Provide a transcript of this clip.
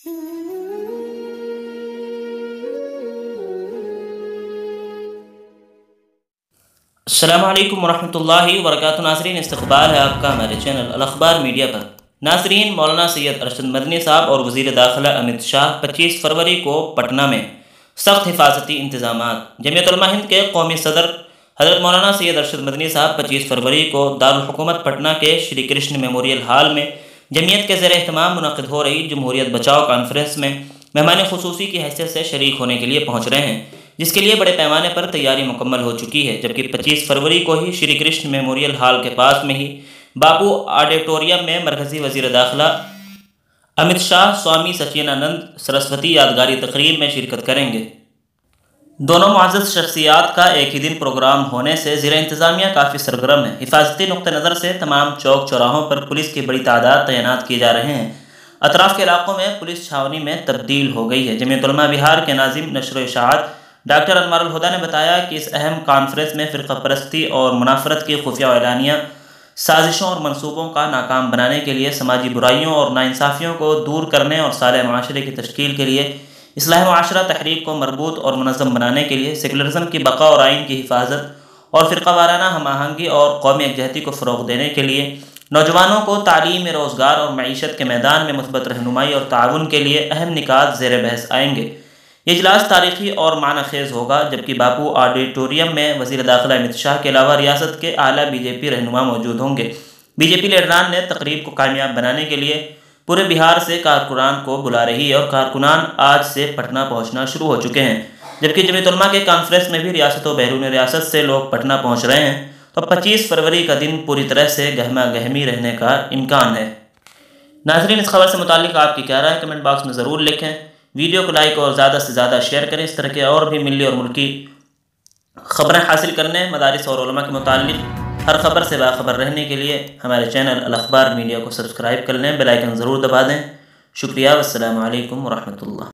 السلام علیکم ورحمۃ اللہ وبرکاتہ۔ ناظرین، استقبال ہے آپ کا ہمارے چینل الاخبار میڈیا پر۔ ناظرین، مولانا سید ارشد مدنی صاحب اور وزیر داخلہ امت شاہ 25 فروری کو پٹنہ میں سخت حفاظتی انتظامات۔ جمعیت علماء ہند کے قومی صدر حضرت مولانا سید ارشد مدنی صاحب 25 فروری کو دارالحکومت پٹنہ کے شری کرشن میموریل ہال میں جمعیت کے زیر اہتمام منعقد ہو رہی جمہوریت بچاؤ کانفرنس میں مہمان خصوصی کی حیثیت سے شریک ہونے کے لیے پہنچ رہے ہیں، جس کے لیے بڑے پیمانے پر تیاری مکمل ہو چکی ہے، جبکہ 25 فروری کو ہی شری کرشن میموریل ہال کے پاس میں ہی باپو آڈیٹوریم میں مرکزی وزیر داخلہ امت شاہ سوامی سچینانند سرسوتی یادگاری تقریب میں شرکت کریں گے۔ دونوں معزز شخصیات کا ایک ہی دن پروگرام ہونے سے ضلع انتظامیہ کافی سرگرم ہے۔ حفاظتی نقطہ نظر سے تمام چوک چوراہوں پر پولیس کی بڑی تعداد تعینات کیے جا رہے ہیں۔ اطراف کے علاقوں میں پولیس چھاونی میں تبدیل ہو گئی ہے۔ جمعیت علماء بہار کے ناظم نشر و اشاعت ڈاکٹر انوار الہدیٰ نے بتایا کہ اس اہم کانفرنس میں فرقہ پرستی اور منافرت کی خفیہ و اعلانیہ سازشوں اور منصوبوں کا ناکام بنانے کے لیے، سماجی برائیوں اور ناانصافیوں کو دور کرنے اور صالح معاشرے کی تشکیل کے لیے، اصلاح معاشرہ تحریک کو مربوط اور منظم بنانے کے لیے، سیکولرزم کی بقا اور آئین کی حفاظت اور فرقہ وارانہ ہم آہنگی اور قومی یکجہتی کو فروغ دینے کے لیے، نوجوانوں کو تعلیم، روزگار اور معیشت کے میدان میں مثبت رہنمائی اور تعاون کے لیے اہم نکات زیر بحث آئیں گے۔ یہ اجلاس تاریخی اور معنی خیز ہوگا، جبکہ باپو آڈیٹوریم میں وزیر داخلہ امت شاہ کے علاوہ ریاست کے اعلیٰ بی جے پی رہنما موجود ہوں گے۔ بی جے پی لیڈران نے تقریب کو کامیاب بنانے کے لیے پورے بہار سے کارکنان کو بلا رہی ہے اور کارکنان آج سے پٹنہ پہنچنا شروع ہو چکے ہیں، جبکہ جمعیت علماء کے کانفرنس میں بھی ریاست و بیرون ریاست سے لوگ پٹنہ پہنچ رہے ہیں، تو 25 فروری کا دن پوری طرح سے گہما گہمی رہنے کا امکان ہے۔ ناظرین، اس خبر سے متعلق آپ کی کیا رائے ہے؟ کمنٹ باکس میں ضرور لکھیں۔ ویڈیو کو لائک اور زیادہ سے زیادہ شیئر کریں۔ اس طرح کے اور بھی ملی اور ملکی خبریں حاصل کرنے، مدارس اور علماء کے متعلق ہر خبر سے باخبر رہنے کے لیے ہمارے چینل الاخبار میڈیا کو سبسکرائب کر لیں، بیل آئیکن ضرور دبا دیں۔ شکریہ، والسلام علیکم ورحمۃ اللہ۔